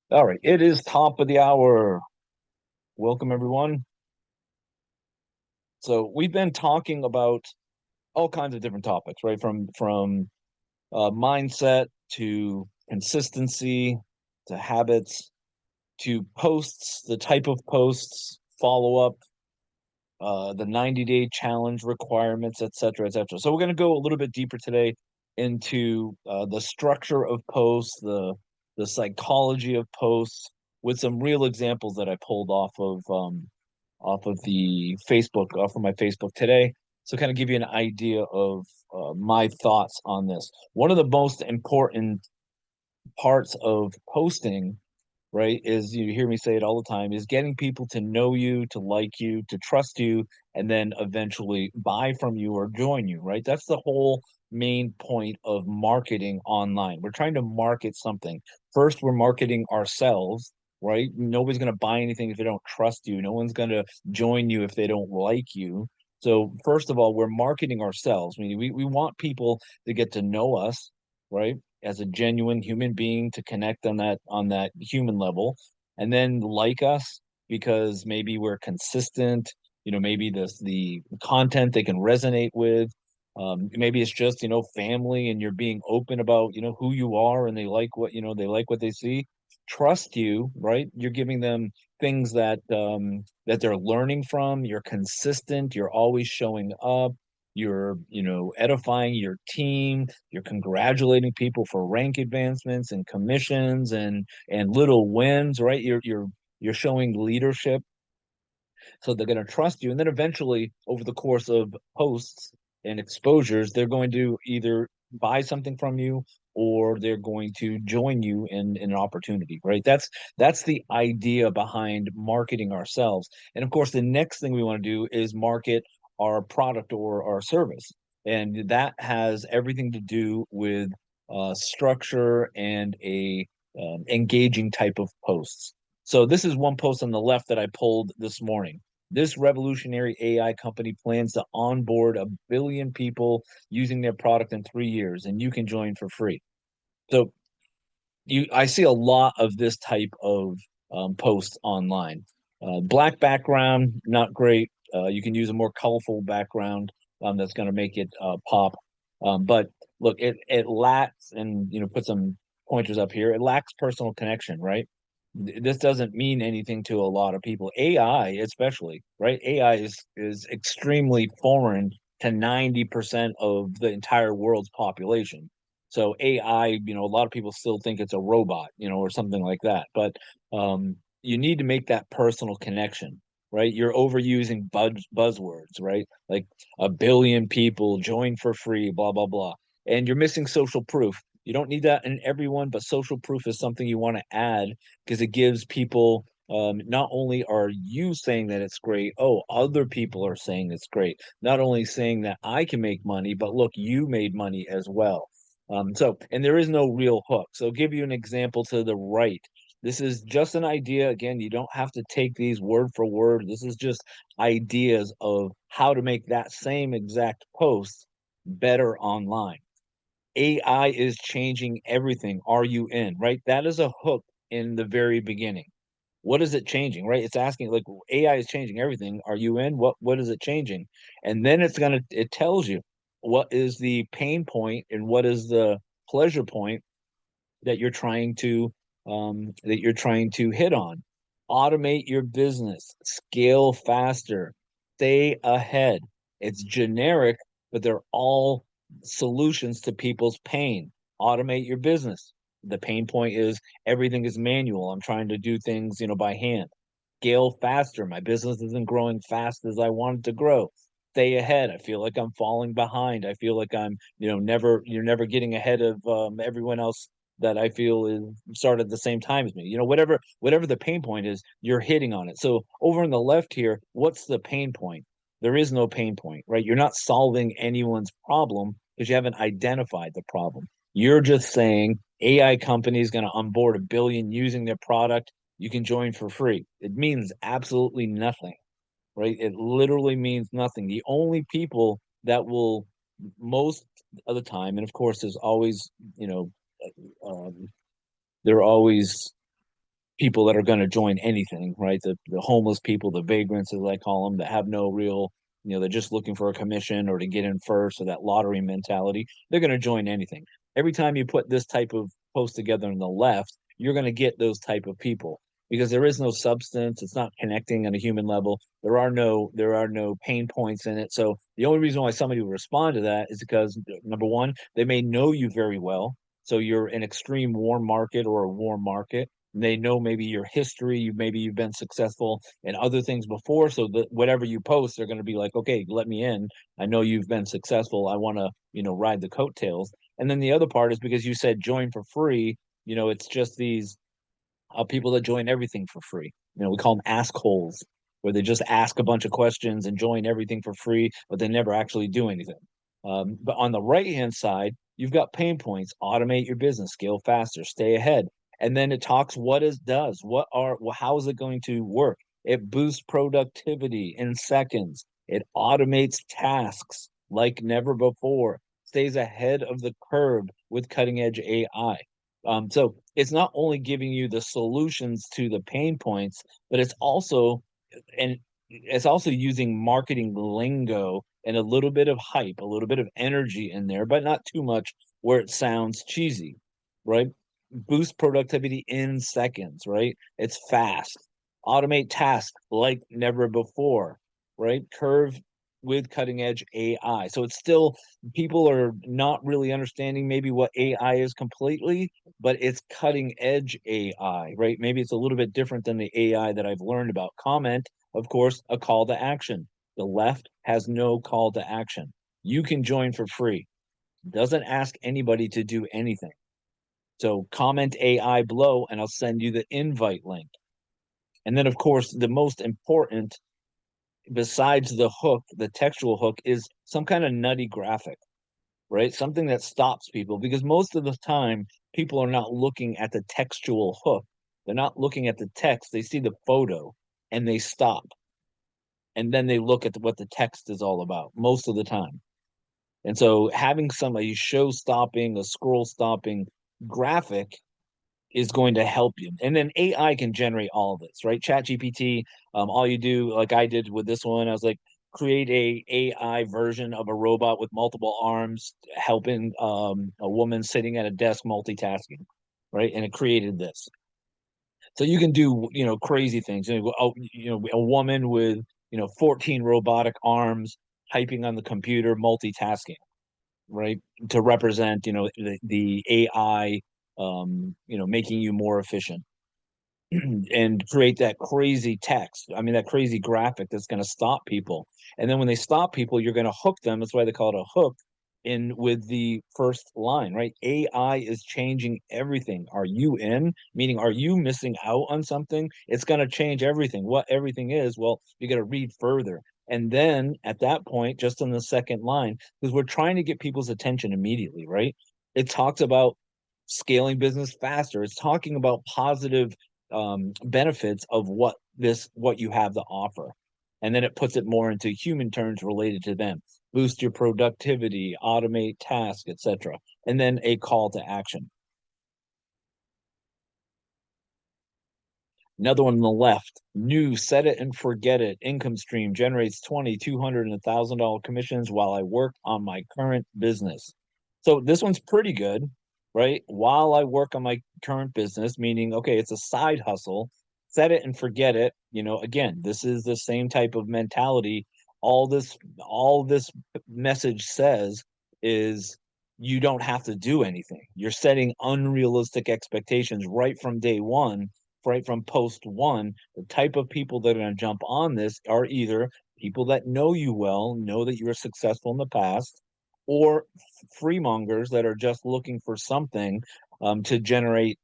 All right, it is top of the hour. Welcome, everyone. So we've been talking about all kinds of different topics, right? From mindset to consistency to habits to posts, the type of posts, follow up, the 90-day challenge requirements, et cetera, et cetera. So we're going to go a little bit deeper today into the structure of posts, the psychology of posts, with some real examples that I pulled off of the Facebook, off of my Facebook today. So kind of give you an idea of my thoughts on this. One of the most important parts of posting, right, is you hear me say it all the time, is getting people to know you, to like you, to trust you, and then eventually buy from you or join you, right? That's the whole main point of marketing online. We're trying to market something. First, we're marketing ourselves, right? Nobody's going to buy anything if they don't trust you. No one's going to join you if they don't like you. So, first of all, we're marketing ourselves. I mean, we want people to get to know us, right? As a genuine human being, to connect on that human level, and then like us because maybe we're consistent, maybe the content they can resonate with. Maybe it's just, family, and you're being open about, who you are, and they like what they see, trust you, right? You're giving them things that they're learning from. You're consistent, you're always showing up, you're, edifying your team, you're congratulating people for rank advancements and commissions and little wins, right? You're showing leadership, so they're going to trust you. And then eventually, over the course of posts and exposures, they're going to either buy something from you or they're going to join you in an opportunity, right? That's the idea behind marketing ourselves. And of course, the next thing we want to do is market our product or our service. And that has everything to do with structure and a engaging type of posts. So this is one post on the left that I pulled this morning. This revolutionary AI company plans to onboard 1 billion people using their product in 3 years, and you can join for free. So I see a lot of this type of posts online. Black background, not great. You can use a more colorful background that's going to make it pop. But look, it lacks, and put some pointers up here. It lacks personal connection, right? This doesn't mean anything to a lot of people. AI, especially, right? AI is extremely foreign to 90% of the entire world's population. So AI, a lot of people still think it's a robot, or something like that. But you need to make that personal connection, right? You're overusing buzzwords, right? Like 1 billion people join for free, blah, blah, blah. And you're missing social proof. You don't need that in everyone, but social proof is something you want to add because it gives people, not only are you saying that it's great, oh, other people are saying it's great. Not only saying that I can make money, but look, you made money as well. And there is no real hook. So I'll give you an example to the right. This is just an idea. Again, you don't have to take these word for word. This is just ideas of how to make that same exact post better online. AI is changing everything. Are you in? Right? That is a hook in the very beginning. What is it changing? Right? It's asking, like, AI is changing everything. Are you in? What is it changing? And then it tells you what is the pain point and what is the pleasure point that you're trying to hit on. Automate your business, scale faster, stay ahead. It's generic, but they're all solutions to people's pain. Automate your business. The pain point is everything is manual. I'm trying to do things, by hand. Scale faster. My business isn't growing fast as I want it to grow. Stay ahead. I feel like I'm falling behind. I feel like you're never getting ahead of everyone else that I feel is started at the same time as me. Whatever the pain point is, you're hitting on it. So over on the left here, what's the pain point? There is no pain point, right? You're not solving anyone's problem because you haven't identified the problem. You're just saying AI company is going to onboard 1 billion using their product. You can join for free. It means absolutely nothing, right? It literally means nothing. The only people that will most of the time, and of course, there's always, you know, um, they're always. people that are going to join anything, right? The homeless people, the vagrants, as I call them, that have no real, they're just looking for a commission or to get in first, or that lottery mentality. They're going to join anything. Every time you put this type of post together on the left, you're going to get those type of people because there is no substance. It's not connecting on a human level. There are no pain points in it. So the only reason why somebody would respond to that is because number one, they may know you very well. So you're an extreme warm market or a warm market. They know maybe your history, maybe you've been successful in other things before, so that whatever you post, they're going to be like, okay, let me in. I know you've been successful. I want to, ride the coattails. And then the other part is because you said join for free. It's just these people that join everything for free. We call them ask holes, where they just ask a bunch of questions and join everything for free, but they never actually do anything. But on the right hand side, you've got pain points: automate your business, scale faster, stay ahead. And then it talks what it does, how is it going to work? It boosts productivity in seconds. It automates tasks like never before, stays ahead of the curve with cutting edge AI. So it's not only giving you the solutions to the pain points, but and it's also using marketing lingo and a little bit of hype, a little bit of energy in there, but not too much where it sounds cheesy, right? Boost productivity in seconds, right? It's fast. Automate tasks like never before, right? Curve with cutting edge AI. So it's still, people are not really understanding maybe what AI is completely, but it's cutting edge AI, right? Maybe it's a little bit different than the AI that I've learned about. Comment, of course, a call to action. The left has no call to action. You can join for free. Doesn't ask anybody to do anything. So comment AI below and I'll send you the invite link. And then, of course, the most important, besides the hook, the textual hook, is some kind of nutty graphic, right? Something that stops people, because most of the time people are not looking at the textual hook. They're not looking at the text. They see the photo and they stop. And then they look at what the text is all about most of the time. And so having somebody show stopping, a scroll stopping graphic is going to help you. And then AI can generate all of this, right? Chat GPT, all you do, like I did with this one, I was like, create a AI version of a robot with multiple arms helping a woman sitting at a desk multitasking, right? And it created this. So you can do, crazy things. A woman with, 14 robotic arms typing on the computer, multitasking, right? To represent, the AI, making you more efficient. And create that crazy text. I mean, that crazy graphic that's going to stop people. And then when they stop people, you're going to hook them. That's why they call it a hook in with the first line, right? AI is changing everything. Are you in? Meaning, are you missing out on something? It's going to change everything. What everything is, well, you got to read further. And then at that point, just on the second line, because we're trying to get people's attention immediately, right? It talks about scaling business faster. It's talking about positive benefits of what you have to offer, and then it puts it more into human terms related to them: boost your productivity, automate tasks, etc. And then a call to action. Another one on the left: new, set it and forget it income stream, generates 20, 200, and $1,000 commissions while I work on my current business. So this one's pretty good, right? While I work on my current business, meaning, okay, it's a side hustle. Set it and forget it. Again, this is the same type of mentality. All this message says is you don't have to do anything. You're setting unrealistic expectations right from day one, right from post one. The type of people that are going to jump on this are either people that know you well, know that you were successful in the past, or freemongers that are just looking for something to generate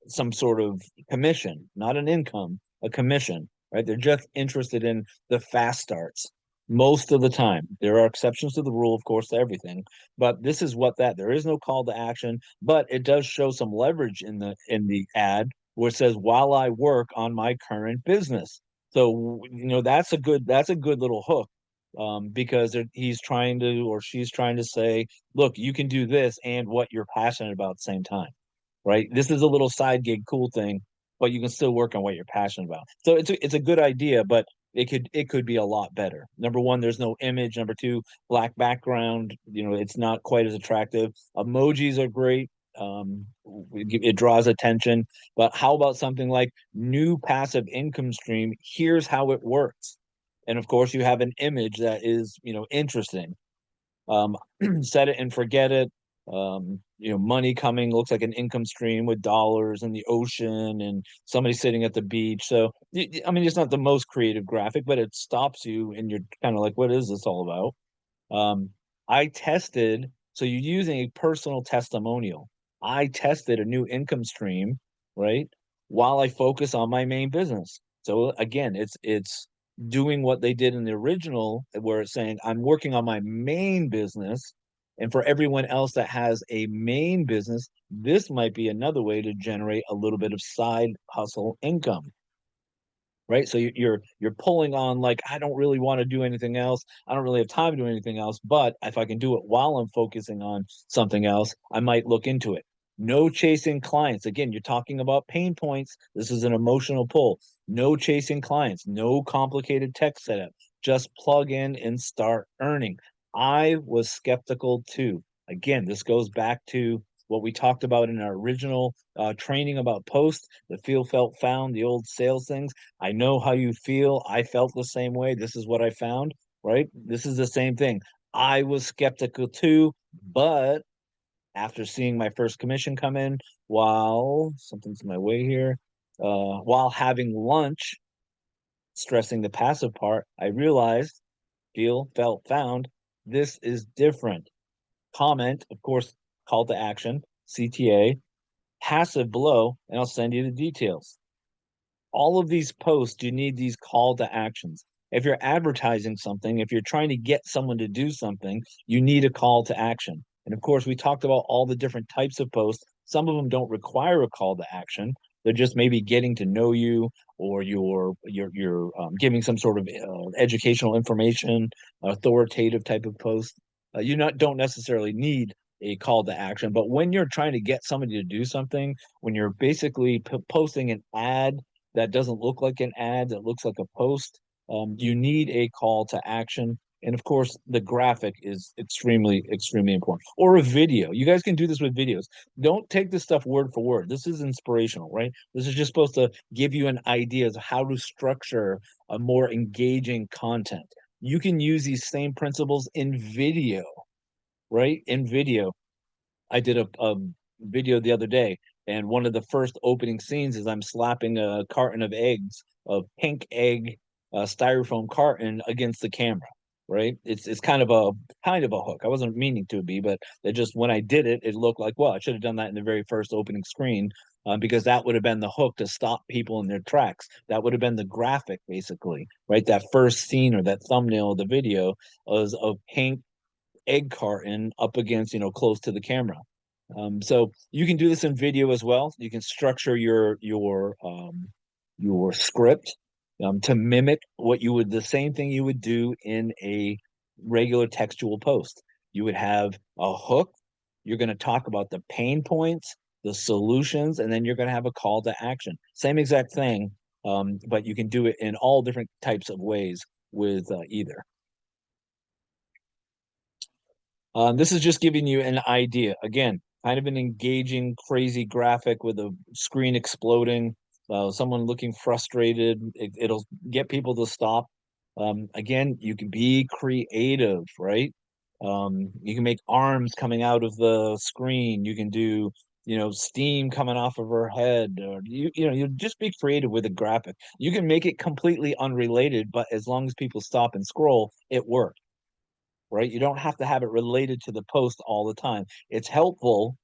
some sort of commission, not an income, a commission, right? They're just interested in the fast starts most of the time. There are exceptions to the rule, of course, to everything, but this is what that there is no call to action, but it does show some leverage in the ad where it says while I work on my current business. So that's a good little hook, because he's trying to, or she's trying to say, look, you can do this and what you're passionate about at the same time, right? This is a little side gig, cool thing. but you can still work on what you're passionate about. So it's a good idea, but it could be a lot better. Number one, there's no image. Number two, black background. It's not quite as attractive. Emojis are great. It draws attention. But how about something like new passive income stream? Here's how it works. And of course, you have an image that is, interesting. um, Set it and forget it. Money coming looks like an income stream with dollars and the ocean and somebody sitting at the beach. So, I mean, it's not the most creative graphic, but it stops you and you're kind of like, what is this all about? I tested, so you're using a personal testimonial. I tested a new income stream, right? While I focus on my main business. So again, it's doing what they did in the original, where it's saying I'm working on my main business. And for everyone else that has a main business, this might be another way to generate a little bit of side hustle income, right? So you're pulling on, like, I don't really want to do anything else. I don't really have time to do anything else, but if I can do it while I'm focusing on something else, I might look into it. No chasing clients. Again, you're talking about pain points. This is an emotional pull. No chasing clients, no complicated tech setup. Just plug in and start earning. I was skeptical too. Again, this goes back to what we talked about in our original training about post, the feel, felt, found, the old sales things. I know how you feel. I felt the same way. This is what I found, right? This is the same thing. I was skeptical too, but after seeing my first commission come in, while something's in my way here, while having lunch, stressing the passive part, I realized, feel, felt, found, this is different. Comment, of course, call to action, CTA, passive below, and I'll send you the details. All of these posts, you need these call to actions. If you're advertising something, if you're trying to get someone to do something, you need a call to action. And of course, we talked about all the different types of posts. Some of them don't require a call to action. They're just maybe getting to know you, or you're giving some sort of educational information, authoritative type of post. You not don't necessarily need a call to action, but when you're trying to get somebody to do something, when you're basically posting an ad that doesn't look like an ad, that looks like a post, you need a call to action. And of course, the graphic is extremely, extremely important. Or a video. You guys can do this with videos. Don't take this stuff word for word. This is inspirational, right? This is just supposed to give you an idea of how to structure a more engaging content. You can use these same principles in video, right? In video. I did a video the other day, and one of the first opening scenes is I'm slapping a carton of eggs, of pink egg, styrofoam carton against the camera. Right? It's kind of a hook. I wasn't meaning to be, but it just, when I did it, it looked like, well, I should have done that in the very first opening screen, because that would have been the hook to stop people in their tracks. That would have been the graphic, basically, right? That first scene or that thumbnail of the video was of pink egg carton up against, close to the camera. So you can do this in video as well. You can structure your script to mimic the same thing you would do in a regular textual post. You would have a hook. You're going to talk about the pain points, the solutions, and then you're going to have a call to action. Same exact thing, but you can do it in all different types of ways with either. This is just giving you an idea. Again, kind of an engaging, crazy graphic with a screen exploding, someone looking frustrated. It'll get people to stop. Again, you can be creative, right? You can make arms coming out of the screen. You can do, steam coming off of her head, or you just be creative with a graphic. You can make it completely unrelated, but as long as people stop and scroll, it works, right? You don't have to have it related to the post all the time. It's helpful,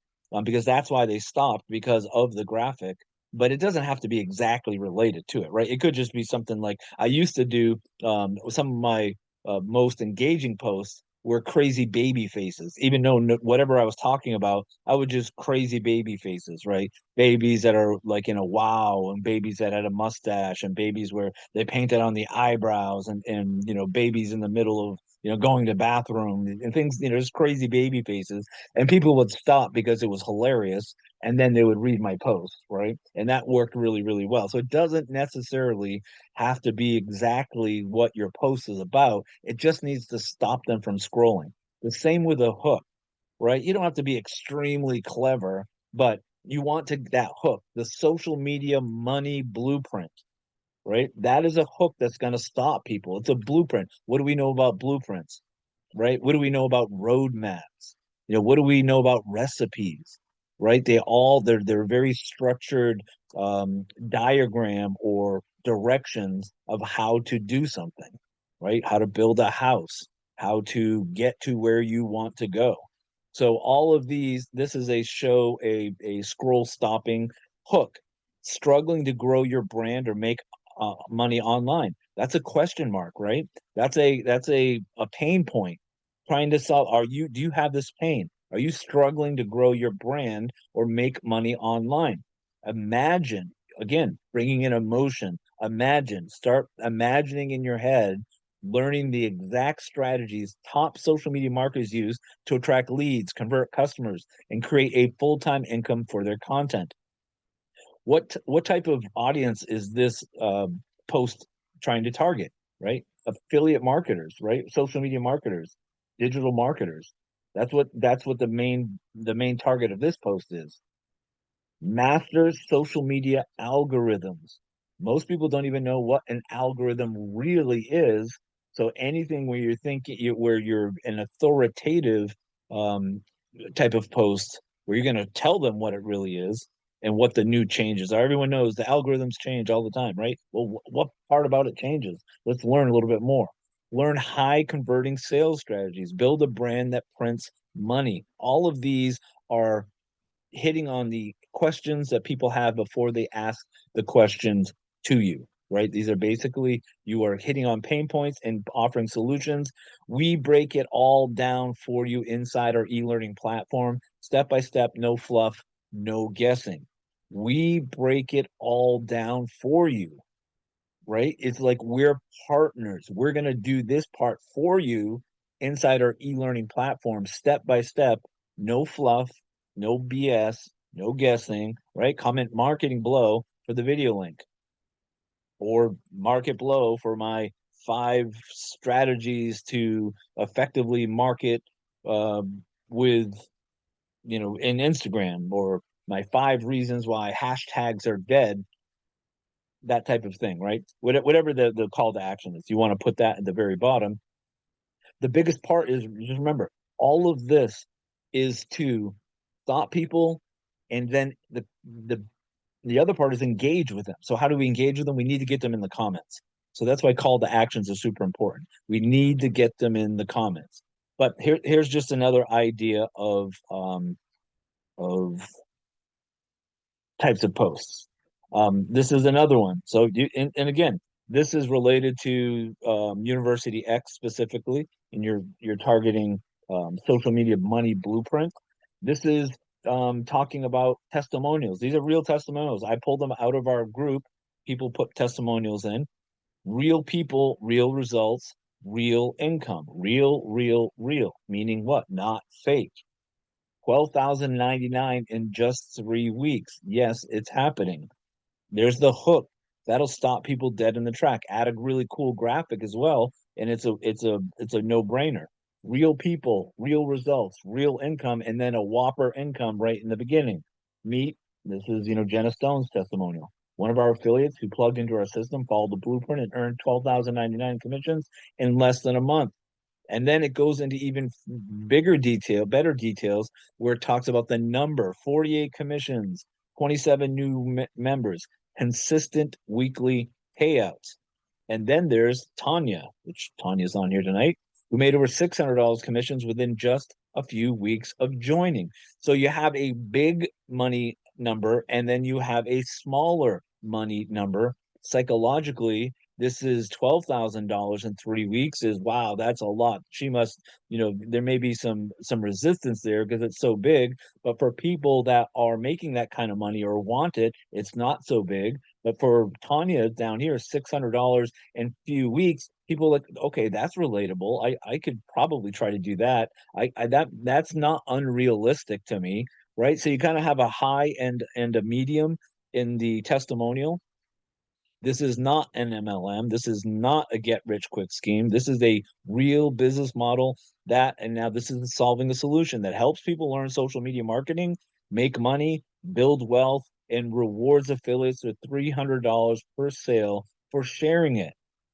because that's why they stopped, because of the graphic, but it doesn't have to be exactly related to it, right? It could just be something like I used to do. Some of my most engaging posts were crazy baby faces, even though whatever I was talking about, I would just crazy baby faces, right? Babies that are like in a wow, and babies that had a mustache, and babies where they painted on the eyebrows, and babies in the middle of, going to bathroom and things, just crazy baby faces. And people would stop because it was hilarious. and then they would read my post, right? And that worked really, really well. So it doesn't necessarily have to be exactly what your post is about. It just needs to stop them from scrolling. The same with a hook, right? You don't have to be extremely clever, but you want to that hook, the social media money blueprint, right? That is a hook that's going to stop people. It's a blueprint. What do we know about blueprints, right? What do we know about roadmaps? What do we know about recipes, right? They're very structured diagram or directions of how to do something, right? How to build a house, how to get to where you want to go. So all of these, this is a scroll stopping hook. Struggling to grow your brand or make money online. That's a question mark, right? That's a pain point. Trying to solve. Do you have this pain? Are you struggling to grow your brand or make money online? Imagine, again, bringing in emotion. Start imagining in your head, learning the exact strategies top social media marketers use to attract leads, convert customers, and create a full-time income for their content. What type of audience is this post trying to target, right? Affiliate marketers, right? Social media marketers, digital marketers. That's what the main target of this post is. Masters social media algorithms. Most people don't even know what an algorithm really is. So anything where you're where you're an authoritative um, type of post, where you're going to tell them what it really is and what the new changes are. Everyone knows the algorithms change all the time, right? Well, what part about it changes? Let's learn a little bit more. Learn high converting sales strategies. Build a brand that prints money. All of these are hitting on the questions that people have before they ask the questions to you, right? These are basically, you are hitting on pain points and offering solutions. We break it all down for you inside our e-learning platform, step by step, no fluff, no guessing. We break it all down for you, right? It's like we're partners. We're going to do this part for you inside our e-learning platform, step by step, no fluff, no BS, no guessing, right? Comment marketing below for the video link, or market below for my 5 strategies to effectively market uh, with, in Instagram, or my 5 reasons why hashtags are dead, that type of thing, right? Whatever the call to action is, you want to put that at the very bottom. The biggest part is, just remember, all of this is to stop people, and then the other part is engage with them. So how do we engage with them? We need to get them in the comments. So that's why call to actions are super important. We need to get them in the comments. But here's just another idea of types of posts. This is another one. So and again, this is related to UniversityX specifically, and you're targeting social media money blueprint. This is talking about testimonials. These are real testimonials. I pulled them out of our group. People put testimonials in. Real people, real results, real income. Real, real, real. Meaning what? Not fake. 12,099 in just 3 weeks. Yes, it's happening. There's the hook. That'll stop people dead in the track. Add a really cool graphic as well, and it's a no-brainer. Real people, real results, real income, and then a whopper income right in the beginning. Meet, this is Jenna Stone's testimonial. One of our affiliates who plugged into our system, followed the blueprint, and earned 12,099 commissions in less than a month. And then it goes into even bigger detail, better details, where it talks about the number: 48 commissions, 27 new members, consistent weekly payouts. And then there's Tanya, which Tanya's on here tonight, who made over $600 commissions within just a few weeks of joining. So you have a big money number, and then you have a smaller money number. Psychologically, this is $12,000 in 3 weeks. Is, wow, that's a lot. She must, there may be some resistance there because it's so big. But for people that are making that kind of money or want it, it's not so big. But for Tanya down here, $600 in few weeks, people like, okay, that's relatable. I could probably try to do that. That's not unrealistic to me. right? So you kind of have a high and a medium in the testimonial. This is not an MLM. This is not a get rich quick scheme. This is a real business model that, and now this is solving a solution that helps people learn social media marketing, make money, build wealth, and rewards affiliates with $300 per sale for sharing it.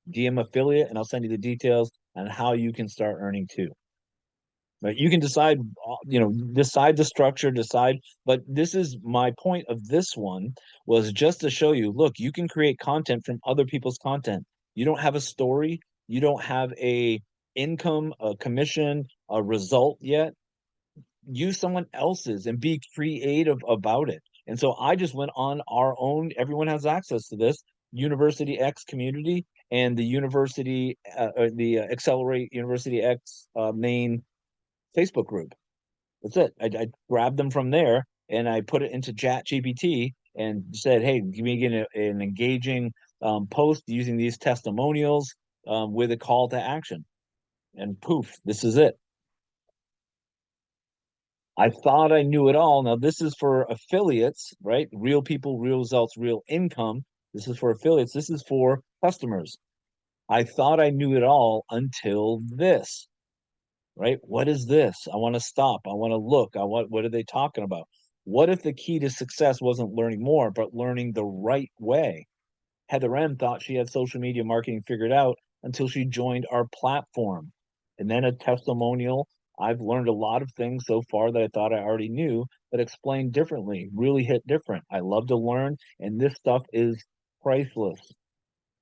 DM affiliate, and I'll send you the details on how you can start earning too. Right? You can decide, decide the structure, decide. But this is my point of this one was just to show you, look, you can create content from other people's content. You don't have a story, you don't have a income, a commission, a result yet. Use someone else's and be creative about it. And so I just went on our own. Everyone has access to this UniversityX community and the Accelerate University X main Facebook group. That's it. I grabbed them from there and I put it into Chat GPT and said, "Hey, give me an engaging post using these testimonials with a call to action." And poof, this is it. I thought I knew it all. Now, this is for affiliates, right? Real people, real results, real income. This is for affiliates. This is for customers. I thought I knew it all until this. Right? What is this? I want to stop. I want to look. What are they talking about? What if the key to success wasn't learning more, but learning the right way? Heather M thought she had social media marketing figured out until she joined our platform. And then a testimonial. I've learned a lot of things so far that I thought I already knew, but explained differently, really hit different. I love to learn, and this stuff is priceless.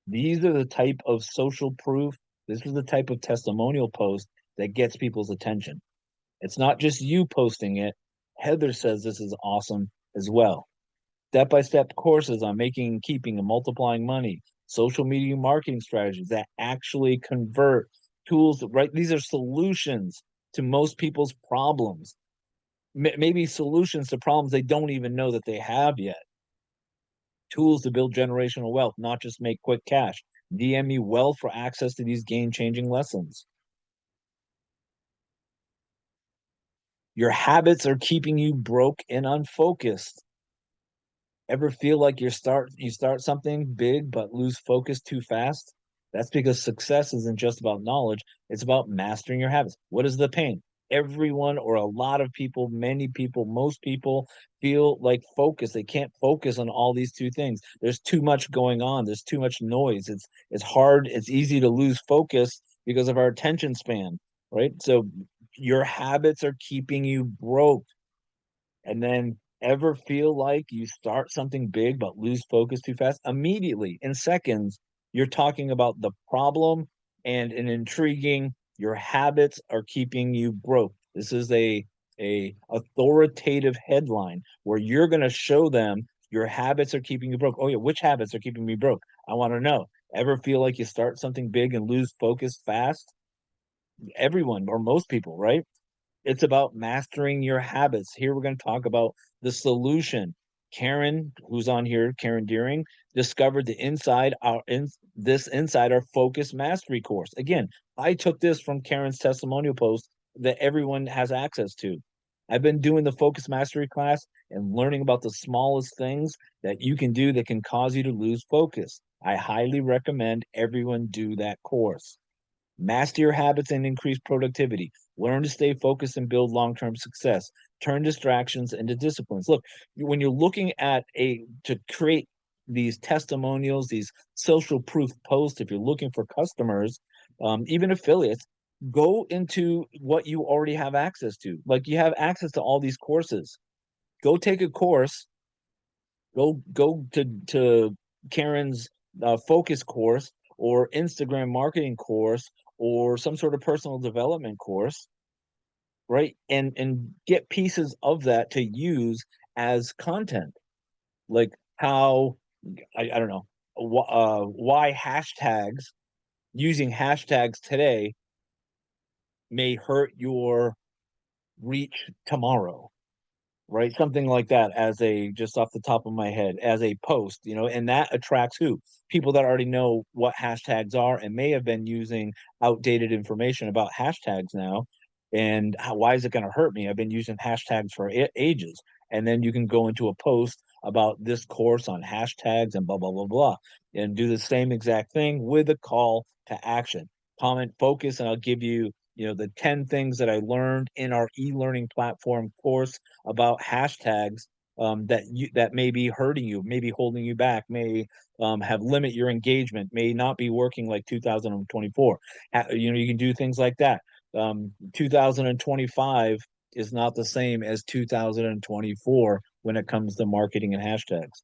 These are the type of social proof. This is the type of testimonial post that gets people's attention. It's not just you posting it. Heather says this is awesome as well. Step by step courses on making, keeping, and multiplying money, social media marketing strategies that actually convert, tools, right? These are solutions to most people's problems, maybe solutions to problems they don't even know that they have yet. Tools to build generational wealth, not just make quick cash. DM me wealth for access to these game changing lessons. Your habits are keeping you broke and unfocused. Ever feel like you start something big but lose focus too fast? That's because success isn't just about knowledge, it's about mastering your habits. What is the pain? Everyone or a lot of people, many people, most people feel like focus. They can't focus on all these two things. There's too much going on. There's too much noise. It's hard, it's easy to lose focus because of our attention span, right? So your habits are keeping you broke. And then ever feel like you start something big but lose focus too fast? Immediately, in seconds, you're talking about the problem and an intriguing, your habits are keeping you broke. This is a authoritative headline where you're going to show them your habits are keeping you broke. Oh yeah, which habits are keeping me broke? I want to know. Ever feel like you start something big and lose focus fast? Everyone or most people, right? It's about mastering your habits. Here we're going to talk about the solution. Karen, who's on here, Karen Deering, discovered the inside our in this inside our focus mastery course. Again, I took this from Karen's testimonial post that everyone has access to. I've been doing the focus mastery class and learning about the smallest things that you can do that can cause you to lose focus. I highly recommend everyone do that course. Master your habits and increase productivity. Learn to stay focused and build long-term success. Turn distractions into disciplines. Look, when you're looking at to create these testimonials, these social proof posts, if you're looking for customers, even affiliates, go into what you already have access to. Like you have access to all these courses. Go take a course. Go to Karen's focus course or Instagram marketing course or some sort of personal development course, right? And get pieces of that to use as content, like how I don't know why hashtags using hashtags today may hurt your reach tomorrow, right? Something like that as a just off the top of my head as a post, and that attracts who? People that already know what hashtags are and may have been using outdated information about hashtags now. And why is it going to hurt me? I've been using hashtags for ages. And then you can go into a post about this course on hashtags and blah, blah, blah, blah, and do the same exact thing with a call to action. Comment, focus, and I'll give you, the 10 things that I learned in our e-learning platform course about hashtags, that may be hurting you, may be holding you back, may have limit your engagement, may not be working like 2024. You can do things like that. 2025 is not the same as 2024 when it comes to marketing and hashtags.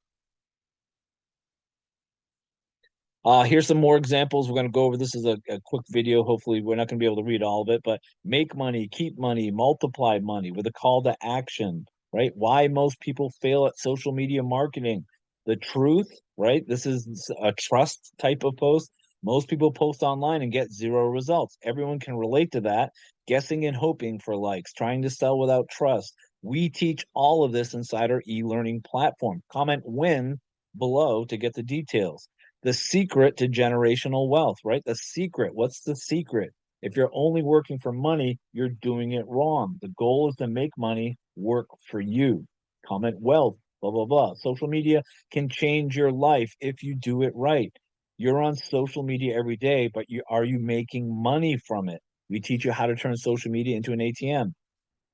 Here's some more examples. We're going to go over this as a quick video. Hopefully, we're not going to be able to read all of it, but make money, keep money, multiply money with a call to action, right? Why most people fail at social media marketing. The truth, right? This is a trust type of post. Most people post online and get zero results. Everyone can relate to that. Guessing and hoping for likes, trying to sell without trust. We teach all of this inside our e-learning platform. Comment when below to get the details. The secret to generational wealth, right? The secret. What's the secret? If you're only working for money, you're doing it wrong. The goal is to make money work for you. Comment wealth, blah, blah, blah. Social media can change your life if you do it right. You're on social media every day, but are you making money from it? We teach you how to turn social media into an ATM.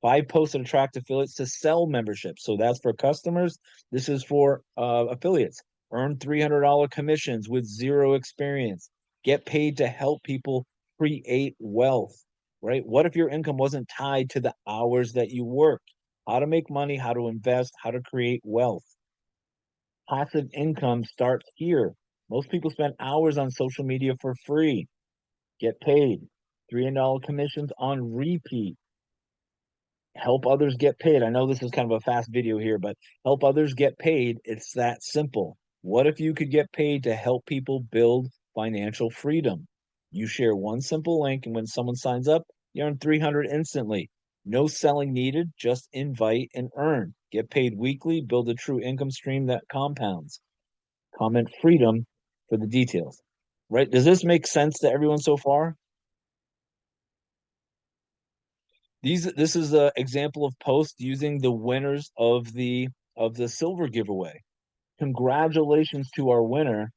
5 posts that attract affiliates to sell memberships. So that's for customers. This is for affiliates. Earn $300 commissions with zero experience. Get paid to help people create wealth, right? What if your income wasn't tied to the hours that you worked? How to make money, how to invest, how to create wealth. Passive income starts here. Most people spend hours on social media for free. Get paid. $300 commissions on repeat. Help others get paid. I know this is kind of a fast video here, but help others get paid. It's that simple. What if you could get paid to help people build financial freedom? You share one simple link, and when someone signs up, you earn 300 instantly. No selling needed, just invite and earn. Get paid weekly, build a true income stream that compounds. Comment freedom for the details. Right? Does this make sense to everyone so far? This is an example of post using the winners of the silver giveaway. Congratulations to our winner.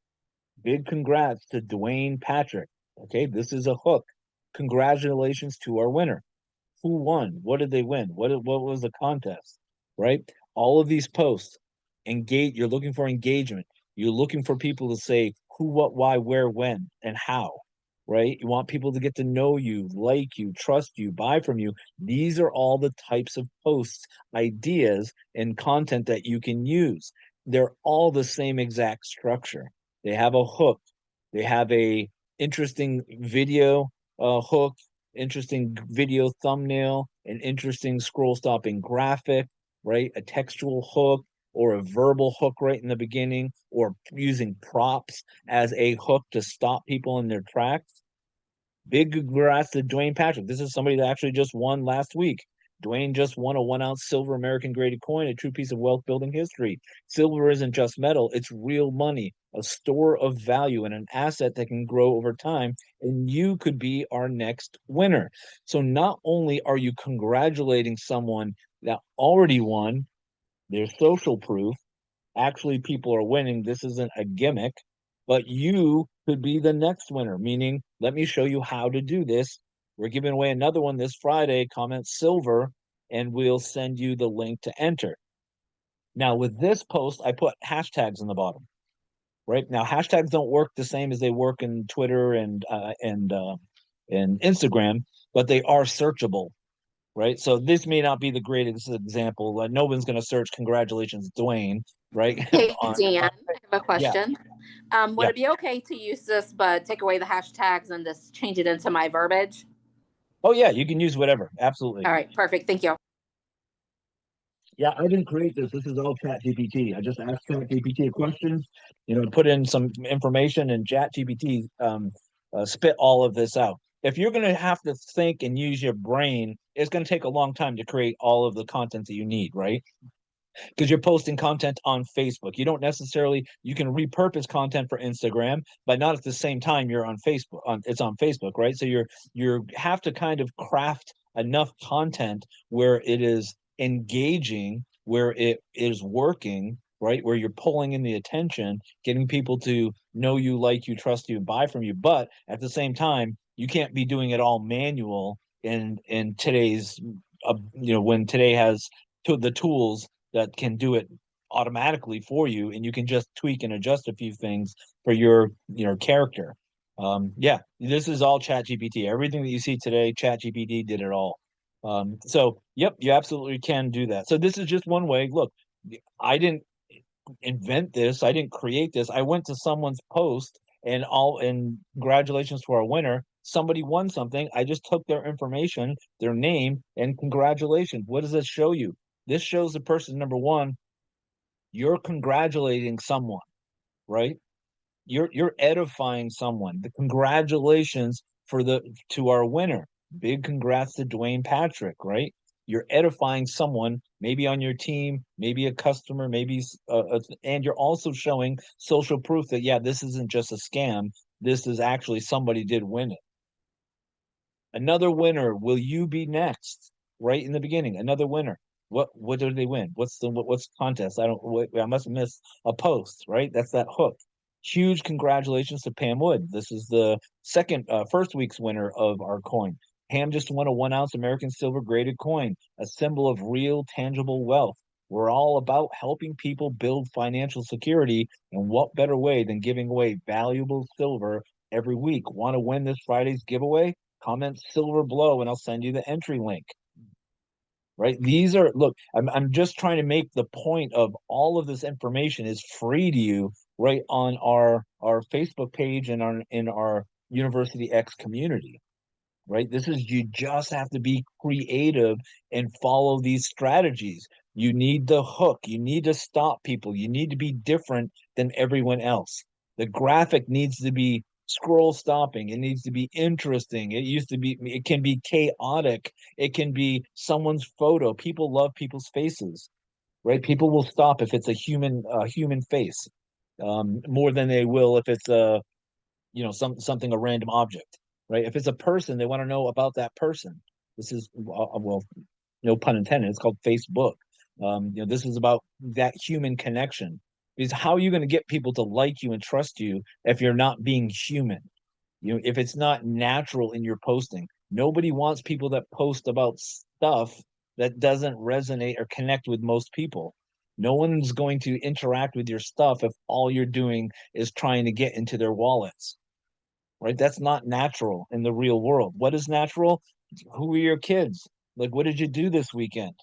Big congrats to Dwayne Patrick. Okay, this is a hook. Congratulations to our winner. Who won? What did they win? What was the contest? Right? All of these posts, you're looking for engagement. You're looking for people to say who, what, why, where, when, and how. Right? You want people to get to know you, like you, trust you, buy from you. These are all the types of posts, ideas, and content that you can use. They're all the same exact structure. They have a hook. They have a interesting video hook, interesting video thumbnail, an interesting scroll stopping graphic, right? A textual hook or a verbal hook right in the beginning, or using props as a hook to stop people in their tracks. Big congrats to Dwayne Patrick. This is somebody that actually just won last week. Dwayne just won a 1 ounce silver American graded coin, a true piece of wealth building history. Silver isn't just metal, it's real money, a store of value, and an asset that can grow over time. And you could be our next winner. So not only are you congratulating someone that already won, there's social proof. Actually, people are winning. This isn't a gimmick, but you could be the next winner, meaning, let me show you how to do this. We're giving away another one this Friday. Comment silver, and we'll send you the link to enter. Now, with this post, I put hashtags in the bottom. Right now, hashtags don't work the same as they work in Twitter and Instagram, but they are searchable. Right. So this may not be the greatest example. No one's going to search "Congratulations, Dwayne." Right. Hey, Dan, I have a Yeah. question. Would it be okay to use this, but take away the hashtags and just change it into my verbiage? Oh, yeah. You can use whatever. Absolutely. All right. Perfect. Thank you. Yeah, I didn't create this. This is all Chat GPT. I just asked Chat GPT questions, put in some information, and Chat GPT spit all of this out. If you're going to have to think and use your brain, it's going to take a long time to create all of the content that you need, right? Because you're posting content on Facebook. You can repurpose content for Instagram, but not at the same time you're on Facebook. It's on Facebook, right? So you have to kind of craft enough content where it is engaging, where it is working, right? Where you're pulling in the attention, getting people to know you, like you, trust you, and buy from you. But at the same time, you can't be doing it all manual in today's when today has the tools that can do it automatically for you, and you can just tweak and adjust a few things for your character. Yeah, this is all Chat GPT. Everything that you see today, Chat GPT did it all. So yep, you absolutely can do that. So this is just one way. Look, I didn't invent this. I didn't create this. I went to someone's post and congratulations to our winner. Somebody won something. I just took their information, their name, and congratulations. What does this show you? This shows the person, number one, you're congratulating someone, right? You're edifying someone. The congratulations for the to our winner. Big congrats to Dwayne Patrick, right? You're edifying someone, maybe on your team, maybe a customer, maybe and you're also showing social proof that yeah, this isn't just a scam. This is actually somebody did win it. Another winner. Will you be next? Right in the beginning, another winner. What did they win? What's the contest? I don't. I must have missed a post. Right, that's that hook. Huge congratulations to Pam Wood. This is the first week's winner of our coin. Pam just won a 1 ounce American silver graded coin, a symbol of real tangible wealth. We're all about helping people build financial security, and what better way than giving away valuable silver every week? Want to win this Friday's giveaway? Comment silver below and I'll send you the entry link. Right? These are look, I'm just trying to make the point of all of this information is free to you right on our Facebook page and in our UniversityX community. Right? This is you just have to be creative and follow these strategies. You need the hook. You need to stop people. You need to be different than everyone else. The graphic needs to be scroll stopping. It needs to be interesting. It can be chaotic. It can be someone's photo. People love people's faces, right? People will stop if it's a human face, more than they will if it's something a random object, right? If it's a person, they want to know about that person. This is well, no pun intended. It's called Facebook. This is about that human connection. Because how are you going to get people to like you and trust you if you're not being human? If it's not natural in your posting, nobody wants people that post about stuff that doesn't resonate or connect with most people. No one's going to interact with your stuff if all you're doing is trying to get into their wallets, right? That's not natural in the real world. What is natural? Who are your kids? Like, what did you do this weekend?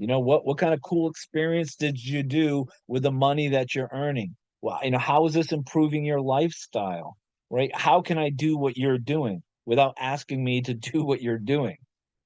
What kind of cool experience did you do with the money that you're earning? Well, how is this improving your lifestyle? Right? How can I do what you're doing without asking me to do what you're doing?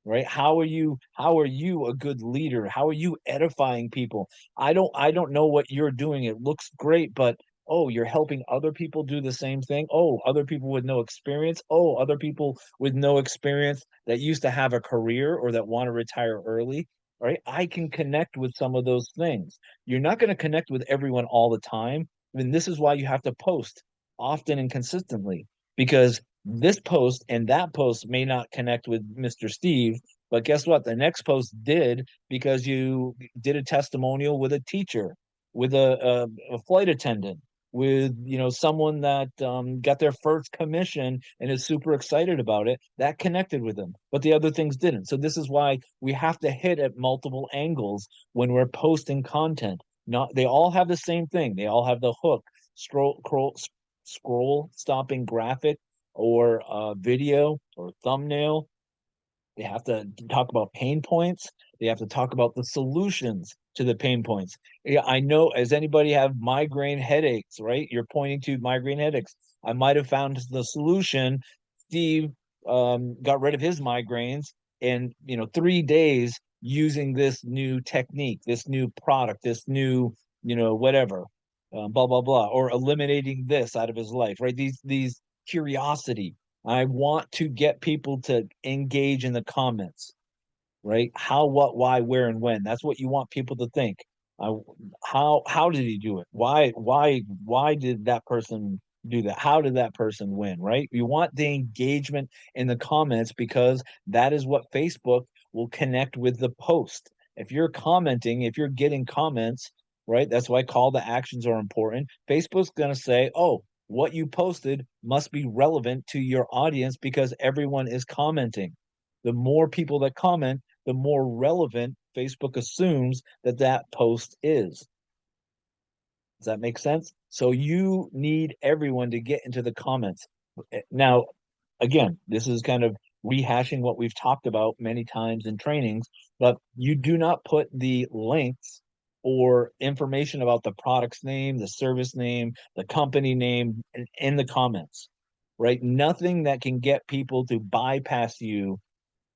Right? How are you a good leader? How are you edifying people? I don't know what you're doing. It looks great, but oh, you're helping other people do the same thing. Oh, other people with no experience. Oh, other people with no experience that used to have a career or that want to retire early. Right? I can connect with some of those things. You're not going to connect with everyone all the time. I mean, this is why you have to post often and consistently, because this post and that post may not connect with Mr. Steve, but guess what? The next post did, because you did a testimonial with a teacher, with a flight attendant, with someone that got their first commission and is super excited about it. That connected with them, but the other things didn't. So this is why we have to hit at multiple angles when we're posting content. Not they all have the same thing. They all have the hook, scroll stopping graphic, or video or thumbnail. They have to talk about pain points. They have to talk about the solutions to the pain points. Yeah, I know. As anybody have migraine headaches, right? You're pointing to migraine headaches. I might have found the solution. Steve got rid of his migraines in 3 days using this new technique, this new product, this new whatever, blah blah blah, or eliminating this out of his life, right? These curiosity. I want to get people to engage in the comments, right? How, what, why, where, and when. That's what you want people to think. Uh, how did he do it? Why did that person do that? How did that person win? Right? You want the engagement in the comments because that is what Facebook will connect with the post. If you're commenting, if you're getting comments, right? That's why call to actions are important. Facebook's going to say, oh, what you posted must be relevant to your audience because everyone is commenting. The more people that comment, the more relevant Facebook assumes that that post is. Does that make sense? So you need everyone to get into the comments. Now, again, this is kind of rehashing what we've talked about many times in trainings, but you do not put the links or information about the product's name, the service name, the company name in the comments, right? Nothing that can get people to bypass you,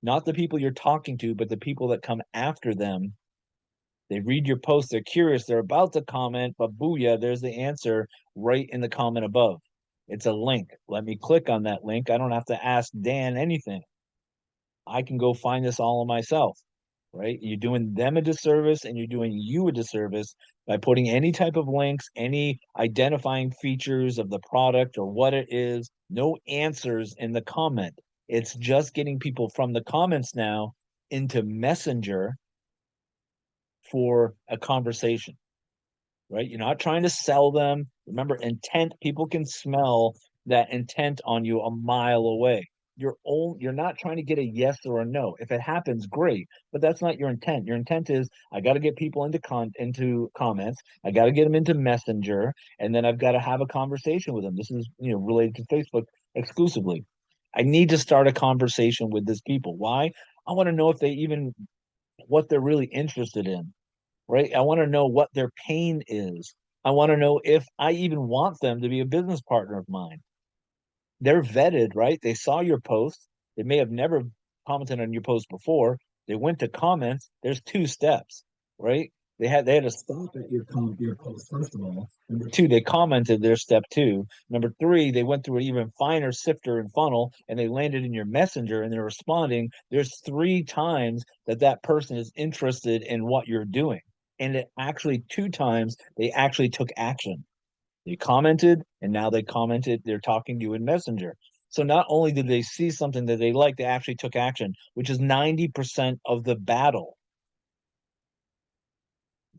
not the people you're talking to, but the people that come after them. They read your post, they're curious, they're about to comment, but booyah, there's the answer right in the comment above. It's a link. Let me click on that link. I don't have to ask Dan anything. I can go find this all on myself, right? You're doing them a disservice and you're doing you a disservice by putting any type of links, any identifying features of the product or what it is, no answers in the comment. It's just getting people from the comments now into Messenger for a conversation, right? You're not trying to sell them. Remember, intent, people can smell that intent on you a mile away. You're not trying to get a yes or a no. If it happens, great, but that's not your intent. Your intent is I got to get people into comments. I got to get them into Messenger, and then I've got to have a conversation with them. This is related to Facebook exclusively. I need to start a conversation with these people. Why? I want to know if they even what they're really interested in, right? I want to know what their pain is. I want to know if I even want them to be a business partner of mine. They're vetted, right? They saw your post. They may have never commented on your post before. They went to comments. There's two steps, right? They had to stop at your post first of all. Number two, they commented their step two. Number three, they went through an even finer sifter and funnel, and they landed in your messenger, and they're responding. There's three times that that person is interested in what you're doing, and it actually two times they actually took action. They commented, and now they commented, they're talking to you in Messenger. So not only did they see something that they liked, they actually took action, which is 90% of the battle.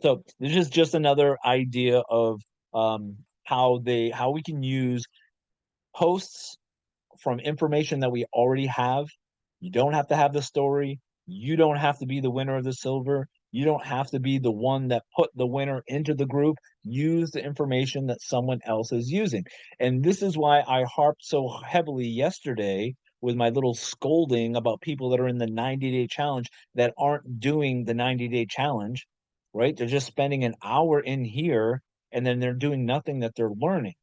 So this is just another idea of how we can use posts from information that we already have. You don't have to have the story. You don't have to be the winner of the silver. You don't have to be the one that put the winner into the group. Use the information that someone else is using. And this is why I harped so heavily yesterday with my little scolding about people that are in the 90-day challenge that aren't doing the 90-day challenge, right? They're just spending an hour in here and then they're doing nothing that they're learning.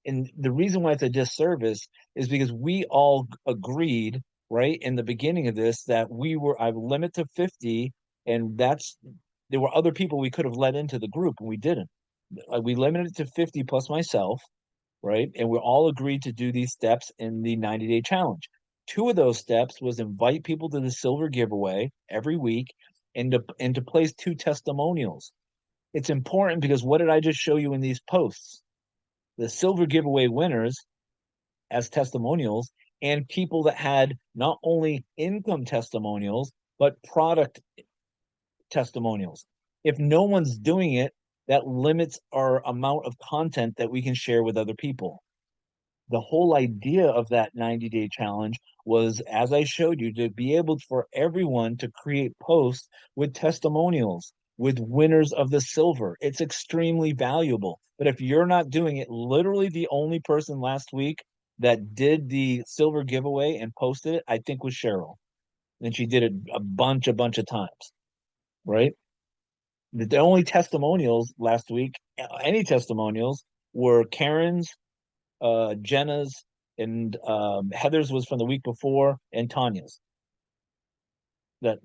And the reason why it's a disservice is because we all agreed right in the beginning of this that I limit to 50, and there were other people we could have let into the group and we didn't. We limited it to 50 plus myself, right? And we all agreed to do these steps in the 90-day challenge. Two of those steps was invite people to the silver giveaway every week and to place two testimonials. It's important because what did I just show you in these posts? The silver giveaway winners as testimonials and people that had not only income testimonials, but product testimonials. If no one's doing it, that limits our amount of content that we can share with other people. The whole idea of that 90-day challenge was, as I showed you, to be able for everyone to create posts with testimonials, with winners of the silver. It's extremely valuable. But if you're not doing it, literally the only person last week that did the silver giveaway and posted it, I think was Cheryl. And she did it a bunch of times, right? The only testimonials last week, any testimonials, were Karen's, Jenna's, and Heather's was from the week before, and Tanya's that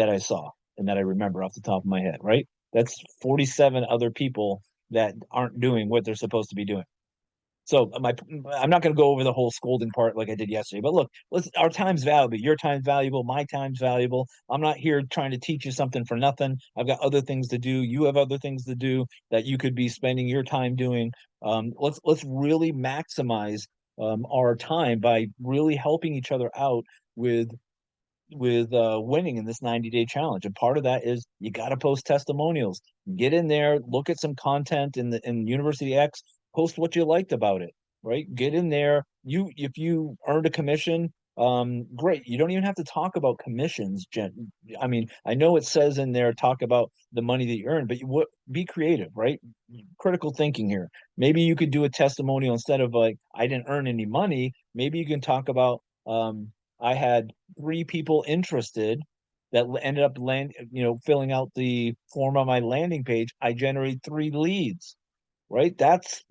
I saw and that I remember off the top of my head. Right, that's 47 other people that aren't doing what they're supposed to be doing. So I'm not going to go over the whole scolding part like I did yesterday. But look, our time's valuable. Your time's valuable. My time's valuable. I'm not here trying to teach you something for nothing. I've got other things to do. You have other things to do that you could be spending your time doing. Let's really maximize our time by really helping each other out with winning in this 90-day challenge. And part of that is you got to post testimonials. Get in there, look at some content in University X, post what you liked about it, right? Get in there. If you earned a commission, great. You don't even have to talk about commissions, Jen. I mean, I know it says in there talk about the money that you earn, but be creative, right? Critical thinking here. Maybe you could do a testimonial instead of like, I didn't earn any money. Maybe you can talk about I had 3 people interested that ended up filling out the form on my landing page. I generated 3 leads, right? That's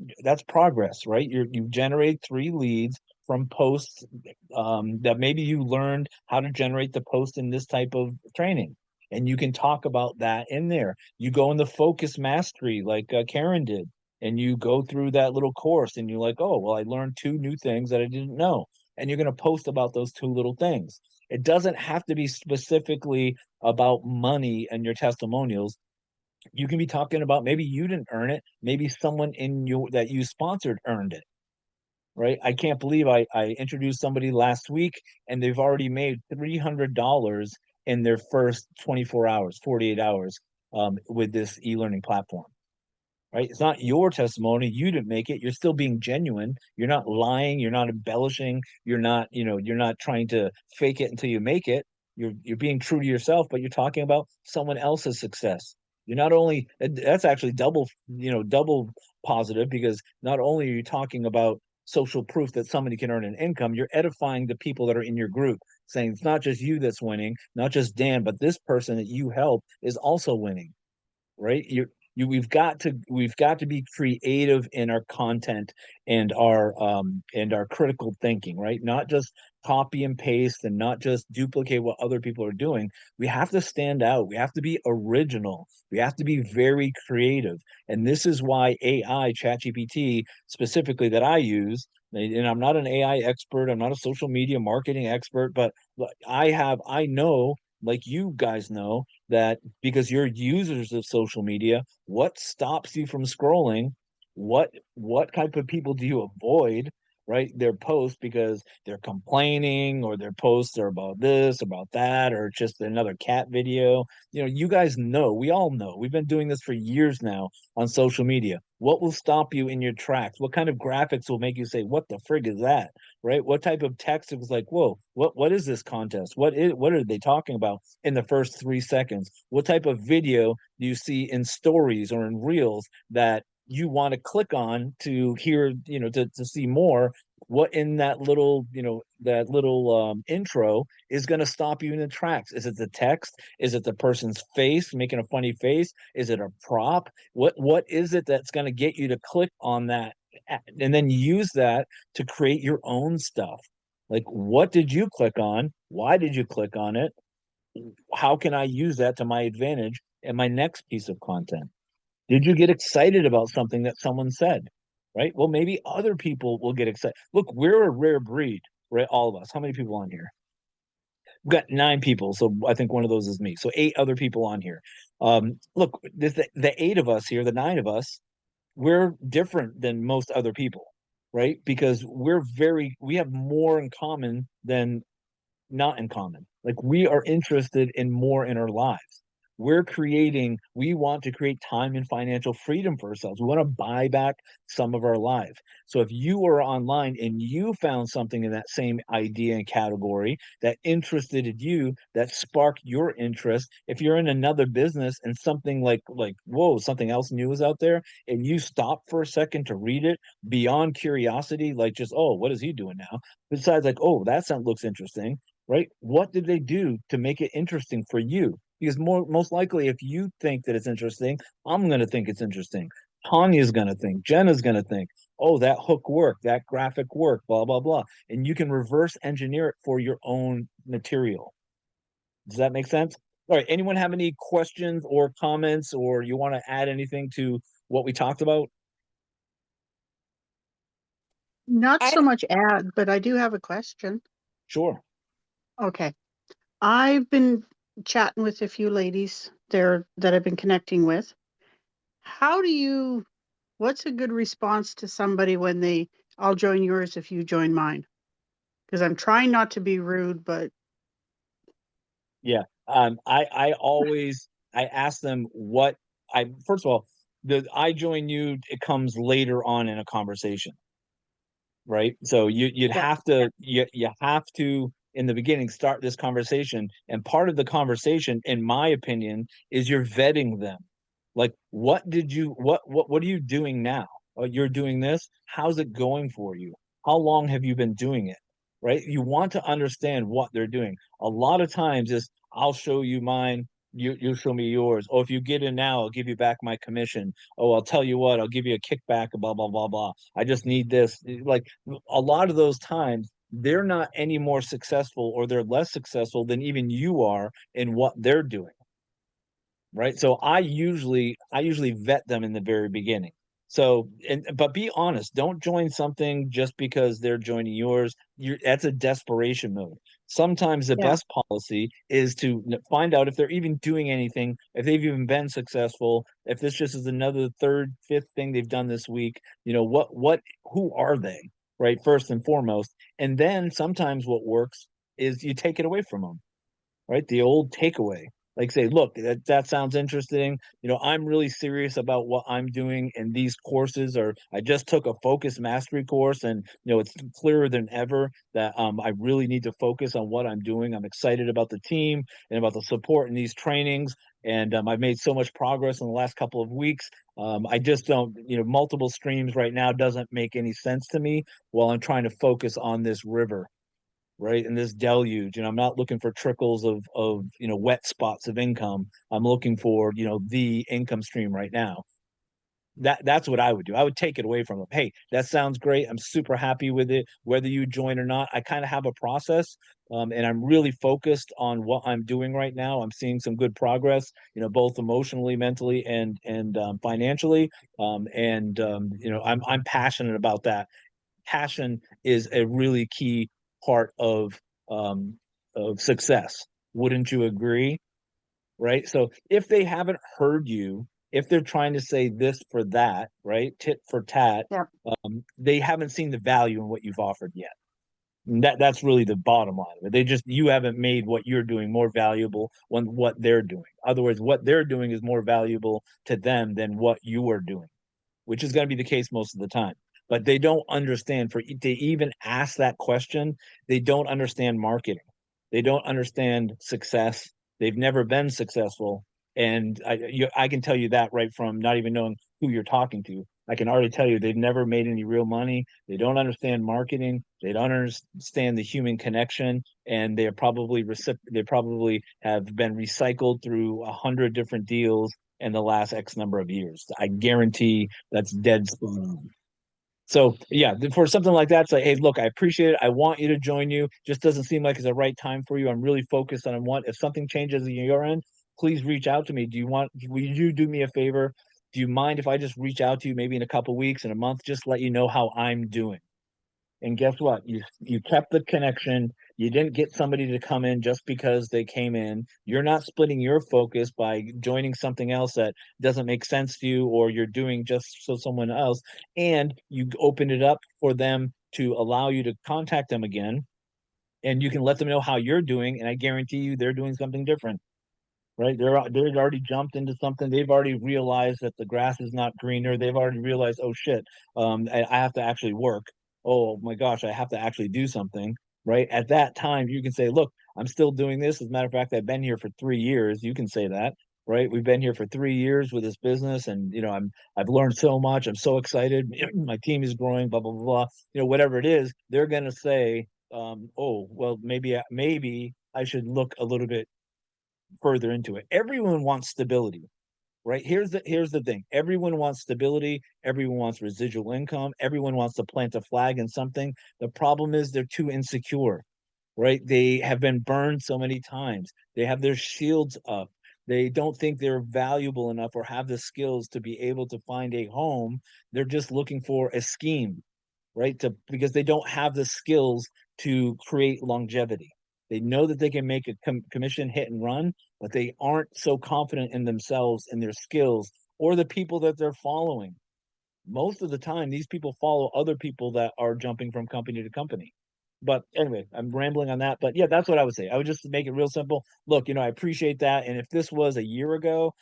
progress, right? You generate 3 leads from posts that maybe you learned how to generate the post in this type of training. And you can talk about that in there. You go in the focus mastery like Karen did, and you go through that little course and you're like, oh, well, I learned 2 new things that I didn't know. And you're going to post about those 2 little things. It doesn't have to be specifically about money and your testimonials. You can be talking about maybe you didn't earn it, maybe someone in your that you sponsored earned it, right? I can't believe I introduced somebody last week and they've already made $300 in their first 24 hours, 48 hours with this e-learning platform, right? It's not your testimony. You didn't make it. You're still being genuine. You're not lying. You're not embellishing. You're not trying to fake it until you make it. You're being true to yourself, but you're talking about someone else's success. You're not only that's actually double positive because not only are you talking about social proof that somebody can earn an income, you're edifying the people that are in your group, saying it's not just you that's winning, not just Dan, but this person that you help is also winning, right? We've got to be creative in our content and our critical thinking, right? Not just copy and paste and not just duplicate what other people are doing. We have to stand out. We have to be original. We have to be very creative. And this is why AI, ChatGPT, specifically that I use, and I'm not an AI expert, I'm not a social media marketing expert, but I know, like you guys know, that because you're users of social media, what stops you from scrolling? What type of people do you avoid, right? Their posts because they're complaining or their posts are about this, about that, or just another cat video. You guys know, we all know. We've been doing this for years now on social media. What will stop you in your tracks? What kind of graphics will make you say, "What the frig is that?" Right? What type of text was like, "Whoa, what is this contest? What are they talking about?" in the first 3 seconds? What type of video do you see in stories or in reels that you want to click on to hear, to see more? What in that little intro is going to stop you in the tracks? Is it the text? Is it the person's face making a funny face? Is it a prop? What is it that's going to get you to click on that and then use that to create your own stuff? Like, what did you click on? Why did you click on it? How can I use that to my advantage in my next piece of content? Did you get excited about something that someone said? Right? Well, maybe other people will get excited. Look, we're a rare breed, right? All of us. How many people on here? We've got 9 people, so I think one of those is me. So 8 other people on here. Look, the 8 of us here, the 9 of us, we're different than most other people, right? Because we have more in common than not in common. Like we are interested in more in our lives. We want to create time and financial freedom for ourselves. We want to buy back some of our life. So if you are online and you found something in that same idea and category that interested you, that sparked your interest, if you're in another business and something like whoa, something else new is out there, and you stop for a second to read it beyond curiosity, like just, oh, what is he doing now? Besides, like, oh, that sound looks interesting, right? What did they do to make it interesting for you? Because most likely, if you think that it's interesting, I'm going to think it's interesting. Tanya's going to think, Jenna's going to think, oh, that hook worked, that graphic worked, blah, blah, blah. And you can reverse engineer it for your own material. Does that make sense? All right. Anyone have any questions or comments, or you want to add anything to what we talked about? Not I so much ad, but I do have a question. Sure. Okay. I've been chatting with a few ladies there that I've been connecting with. How do you, what's a good response to somebody when I'll join yours if you join mine? Because I'm trying not to be rude, but Yeah. I ask them what I first of all, the I join you, it comes later on in a conversation, right? So you'd Yeah. have to you have to in the beginning start this conversation, and part of the conversation, in my opinion, is you're vetting them. Like, what are you doing now? Oh, you're doing this. How's it going for you? How long have you been doing it? Right? You want to understand what they're doing. A lot of times is I'll show you mine, you show me yours. Oh, if you get in now, I'll give you back my commission. Oh, I'll tell you what, I'll give you a kickback, blah, blah, blah, blah. I just need this. Like a lot of those times, they're not any more successful or they're less successful than even you are in what they're doing, right? So I usually vet them in the very beginning. So but be honest, don't join something just because they're joining yours. That's a desperation mode. Sometimes the Yeah. best policy is to find out if they're even doing anything, if they've even been successful, if this just is another third, fifth thing they've done this week. Who are they, right? First and foremost. And then sometimes what works is you take it away from them, right? The old takeaway. Like say, look, that sounds interesting. I'm really serious about what I'm doing in these courses, or I just took a focus mastery course, and it's clearer than ever that I really need to focus on what I'm doing. I'm excited about the team and about the support in these trainings, and I've made so much progress in the last couple of weeks. I just don't, multiple streams right now doesn't make any sense to me while I'm trying to focus on this river, right? In this deluge. I'm not looking for trickles of wet spots of income. I'm looking for, the income stream right now. That's what I would do. I would take it away from them. Hey, that sounds great. I'm super happy with it. Whether you join or not, I kind of have a process. And I'm really focused on what I'm doing right now. I'm seeing some good progress, both emotionally, mentally, and financially. I'm passionate about that. Passion is a really key part um, of success. Wouldn't you agree? Right. So if they haven't heard you, if they're trying to say this for that, right, tit for tat, Yeah. they haven't seen the value in what you've offered yet. And that's really the bottom line of it. You haven't made what you're doing more valuable when what they're doing. In other words, what they're doing is more valuable to them than what you are doing, which is going to be the case most of the time. But they don't understand to even ask that question. They don't understand marketing. They don't understand success. They've never been successful, and I can tell you that right from not even knowing who you're talking to. I can already tell you they've never made any real money. They don't understand marketing. They don't understand the human connection, and they probably have been recycled through 100 different deals in the last X number of years. I guarantee that's dead spot on. So yeah, for something like that, it's like, hey, look, I appreciate it. I want you to join you. Just doesn't seem like it's the right time for you. I'm really focused on what if something changes in your end, please reach out to me. Will you do me a favor? Do you mind if I just reach out to you maybe in a couple weeks, in a month, just let you know how I'm doing? And guess what? You kept the connection. You didn't get somebody to come in just because they came in. You're not splitting your focus by joining something else that doesn't make sense to you, or you're doing just so someone else. And you opened it up for them to allow you to contact them again, and you can let them know how you're doing. And I guarantee you they're doing something different, right? They've already jumped into something. They've already realized that the grass is not greener. They've already realized, oh shit, I have to actually work. Oh my gosh, I have to actually do something. Right at that time, you can say, look, I'm still doing this. As a matter of fact, I've been here for 3 years. You can say that, right? We've been here for 3 years with this business, and I've learned so much. I'm so excited. My team is growing. Blah blah blah. Blah. Whatever it is, they're gonna say, oh well, maybe I should look a little bit further into it. Everyone wants stability, right? Here's the thing. Everyone wants stability. Everyone wants residual income. Everyone wants to plant a flag in something. The problem is they're too insecure, right? They have been burned so many times. They have their shields up. They don't think they're valuable enough or have the skills to be able to find a home. They're just looking for a scheme, right? Because they don't have the skills to create longevity. They know that they can make a commission hit and run, but they aren't so confident in themselves and their skills or the people that they're following. Most of the time, these people follow other people that are jumping from company to company. But anyway, I'm rambling on that. But yeah, that's what I would say. I would just make it real simple. Look, I appreciate that. And if this was a year ago,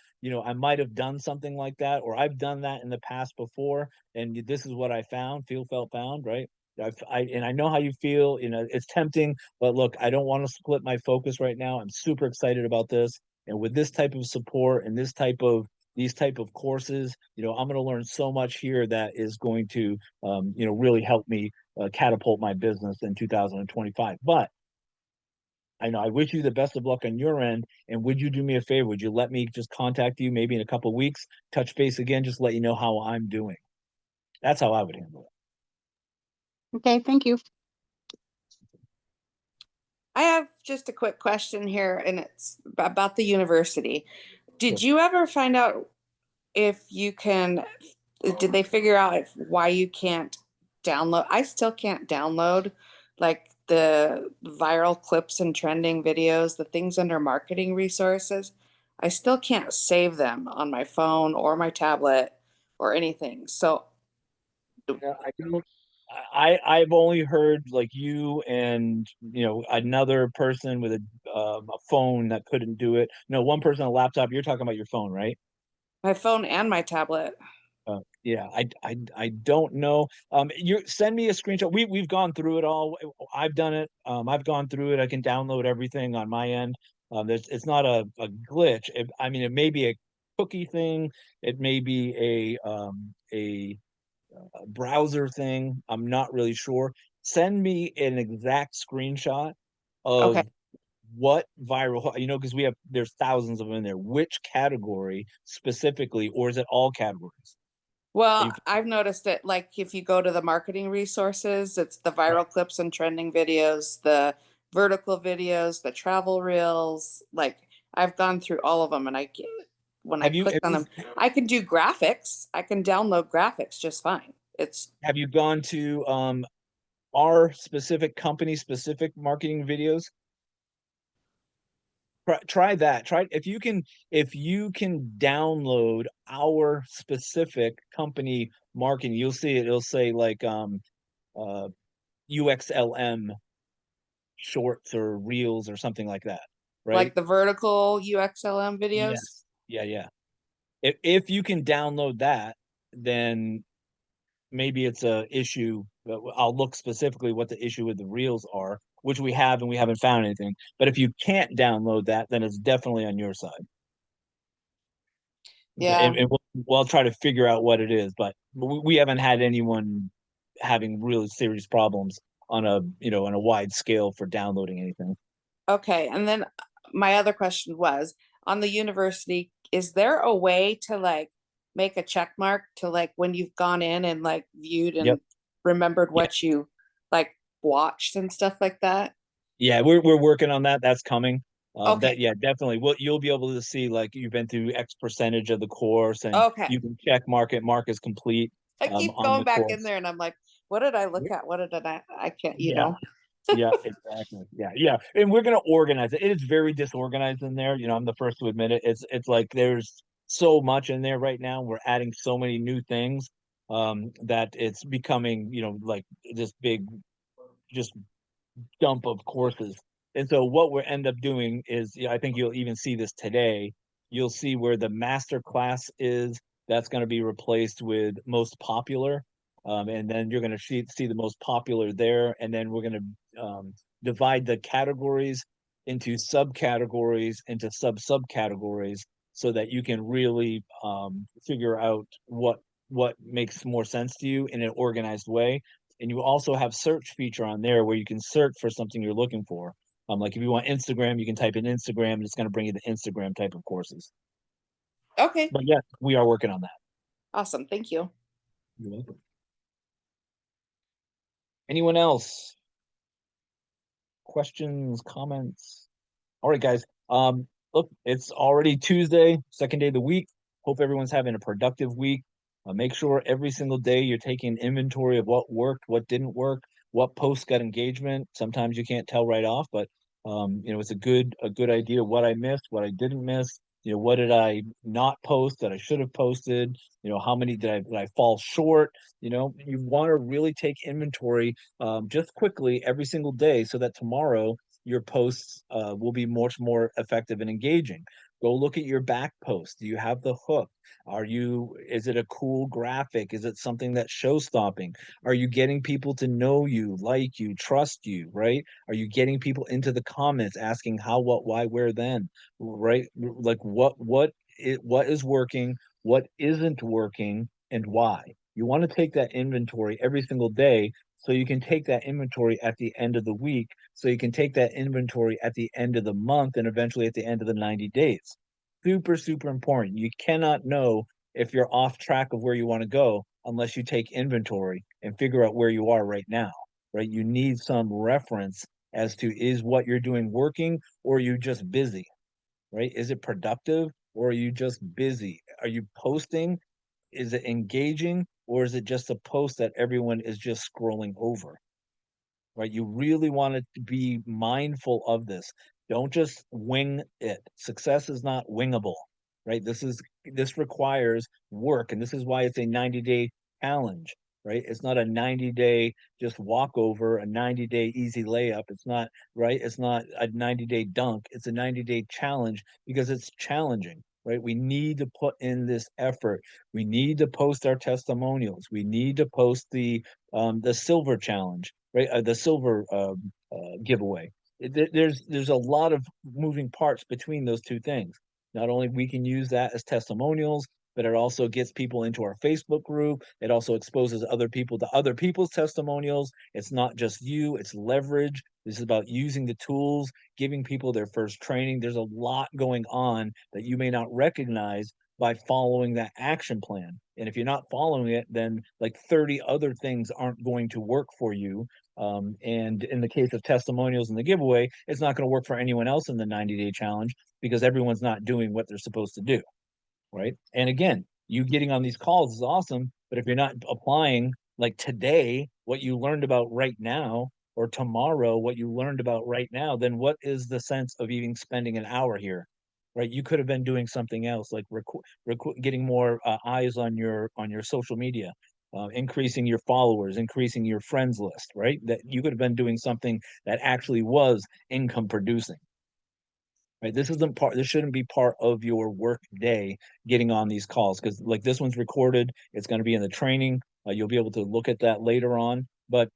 I might have done something like that, or I've done that in the past before. And this is what I found, feel, felt, found, right? And I know how you feel. It's tempting, but look, I don't want to split my focus right now. I'm super excited about this, and with this type of support and these type of courses, I'm going to learn so much here that is going to, really help me catapult my business in 2025. But I know I wish you the best of luck on your end. And would you do me a favor? Would you let me just contact you maybe in a couple of weeks, touch base again, just let you know how I'm doing? That's how I would handle it. Okay, thank you. I have just a quick question here, and it's about the university. Did Sure. you ever find out if you can, did they figure out why you can't download? I still can't download like the viral clips and trending videos, the things under marketing resources. I still can't save them on my phone or my tablet or anything. So Yeah, I don't. I've only heard like you and another person with a phone that couldn't do it. No, one person on a laptop. You're talking about your phone, right? my phone and my tablet. Yeah, I don't know. You send me a screenshot. We've gone through it all. I've done it. I've gone through it. I can download everything on my end. It's not a glitch. I mean, it may be a cookie thing. It may be a browser thing. I'm not really sure. Send me an exact screenshot Okay. of what viral, because there's thousands of them in there. Which category specifically, or is it all categories? Are you Well, I've noticed it like if you go to the marketing resources, it's the viral right? clips and trending videos, the vertical videos, the travel reels. Like I've gone through all of them and when I Have you click have on you them, I can do graphics. I can download graphics just fine. It's have you gone to our specific company specific marketing videos? Try that. Try if you can download our specific company marketing, you'll see it. It'll say like uh UXLM shorts or reels or something like that, right? like the vertical UXLM videos. Yes. Yeah, yeah. If you can download that, then maybe it's a issue. I'll look specifically what the issue with the reels are, which we have, and we haven't found anything. But if you can't download that, then it's definitely on your side. Okay, Yeah. and we'll try to figure out what it is, but we haven't had anyone having really serious problems on a wide scale for downloading anything. Okay. And then my other question was on the university, is there a way to like make a check mark to like when you've gone in and like viewed Yep. and remembered Yeah. what you like watched and stuff like that? Yeah, we're working on that. That's coming. Okay. Yeah, definitely. You'll be able to see like you've been through X percentage of the course, and Okay. you can check mark is complete I keep on going the back in course. there and I'm like, what did I look at? What did I can't, Yeah, yeah, exactly. Yeah, yeah. And we're gonna organize it. It is very disorganized in there. I'm the first to admit it. It's like there's so much in there right now. We're adding so many new things that it's becoming, like this big just dump of courses. And so what we end up doing is, I think you'll even see this today. You'll see where the master class is. That's going to be replaced with most popular. And then you're going to see the most popular there. And then we're going to divide the categories into subcategories, into subcategories, so that you can really figure out what makes more sense to you in an organized way. And you also have search feature on there where you can search for something you're looking for. Like if you want Instagram, you can type in Instagram and it's going to bring you the Instagram type of courses. Okay. But yes, we are working on that. Awesome. Thank you. You're welcome. Anyone else? Questions, comments? All right, guys. Look, it's already Tuesday, second day of the week. Hope everyone's having a productive week. Make sure every single day you're taking inventory of what worked, what didn't work, what posts got engagement. Sometimes you can't tell right off, but it's a good idea what I missed, what I didn't miss. What did I not post that I should have posted? How many did I fall short? You want to really take inventory just quickly every single day so that tomorrow your posts will be much more effective and engaging. Go look at your back post. Do you have the hook? Is it a cool graphic? Is it something that's show stopping? Are you getting people to know you, like you, trust you, right? Are you getting people into the comments asking how, what, why, where, then, right? Like what is working, what isn't working, and why? You want to take that inventory every single day so you can take that inventory at the end of the week, so you can take that inventory at the end of the month, and eventually at the end of the 90 days. Super, super important. You cannot know if you're off track of where you want to go unless you take inventory and figure out where you are right now, right? You need some reference as to, is what you're doing working, or are you just busy, right? Is it productive, or are you just busy? Are you posting? Is it engaging, or is it just a post that everyone is just scrolling over? Right? You really want to be mindful of this. Don't just wing it. Success is not wingable, right? This requires work, and this is why it's a 90-day challenge, right? It's not a 90-day just walkover, a 90-day easy layup. It's not, right? It's not a 90-day dunk. It's a 90-day challenge because it's challenging. Right? We need to put in this effort. We need to post our testimonials. We need to post the silver challenge, right? The silver giveaway. There's a lot of moving parts between those two things. Not only we can use that as testimonials, but it also gets people into our Facebook group. It also exposes other people to other people's testimonials. It's not just you, it's leverage. This is about using the tools, giving people their first training. There's a lot going on that you may not recognize by following that action plan. And if you're not following it, then like 30 other things aren't going to work for you. And in the case of testimonials and the giveaway, it's not going to work for anyone else in the 90-day challenge because everyone's not doing what they're supposed to do. Right. And again, you getting on these calls is awesome, but if you're not applying like today what you learned about right now, or tomorrow what you learned about right now, then what is the sense of even spending an hour here? Right? You could have been doing something else, like getting more eyes on your social media, increasing your followers, increasing your friends list, right? That you could have been doing something that actually was income producing. Right, this shouldn't be part of your work day, getting on these calls, because like this one's recorded, it's going to be in the training. You'll be able to look at that later on, but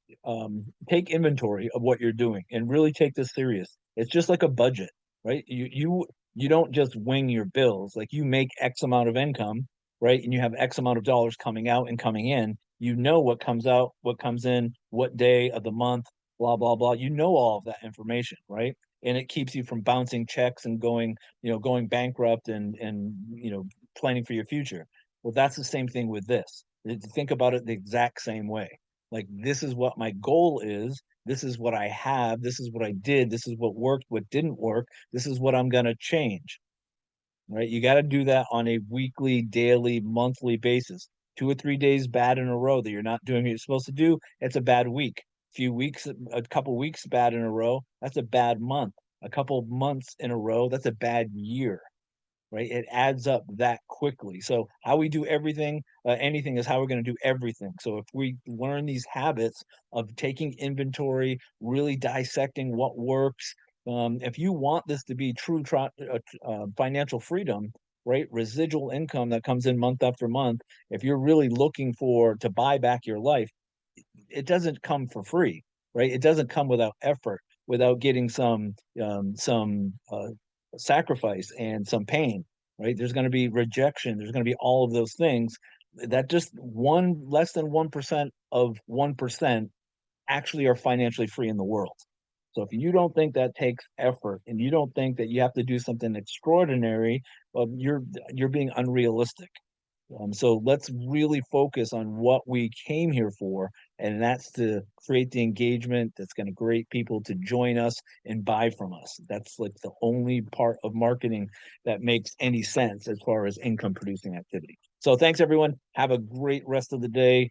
take inventory of what you're doing and really take this serious. It's just like a budget, right? You don't just wing your bills. Like, you make X amount of income, right? And you have X amount of dollars coming out and coming in. You know what comes out, what comes in, what day of the month, blah blah blah. You know all of that information, right? And it keeps you from bouncing checks and going bankrupt, and planning for your future. Well, that's the same thing with this. Think about it the exact same way. Like, this is what my goal is. This is what I have. This is what I did. This is what worked, what didn't work. This is what I'm going to change. Right? You got to do that on a weekly, daily, monthly basis. 2 or 3 days bad in a row that you're not doing what you're supposed to do, it's a bad week. A couple weeks bad in a row, that's a bad month. A couple months in a row, that's a bad year. Right? It adds up that quickly. So how we do anything is how we're going to do everything. So if we learn these habits of taking inventory, really dissecting what works, if you want this to be true financial freedom, right? Residual income that comes in month after month. If you're really looking to buy back your life, it doesn't come for free, right? It doesn't come without effort, without getting some sacrifice and some pain, right? There's going to be rejection. There's going to be all of those things that just less than 1% of 1% actually are financially free in the world. So if you don't think that takes effort, and you don't think that you have to do something extraordinary, you're being unrealistic. So let's really focus on what we came here for, and that's to create the engagement that's going to create people to join us and buy from us. That's like the only part of marketing that makes any sense as far as income producing activity. So thanks, everyone. Have a great rest of the day.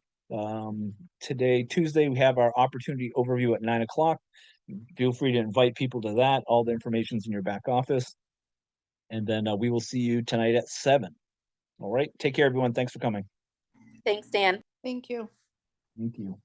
Today, Tuesday, we have our opportunity overview at 9 o'clock. Feel free to invite people to that. All the information's in your back office. And then we will see you tonight at 7. All right. Take care, everyone. Thanks for coming. Thanks, Dan. Thank you. Thank you.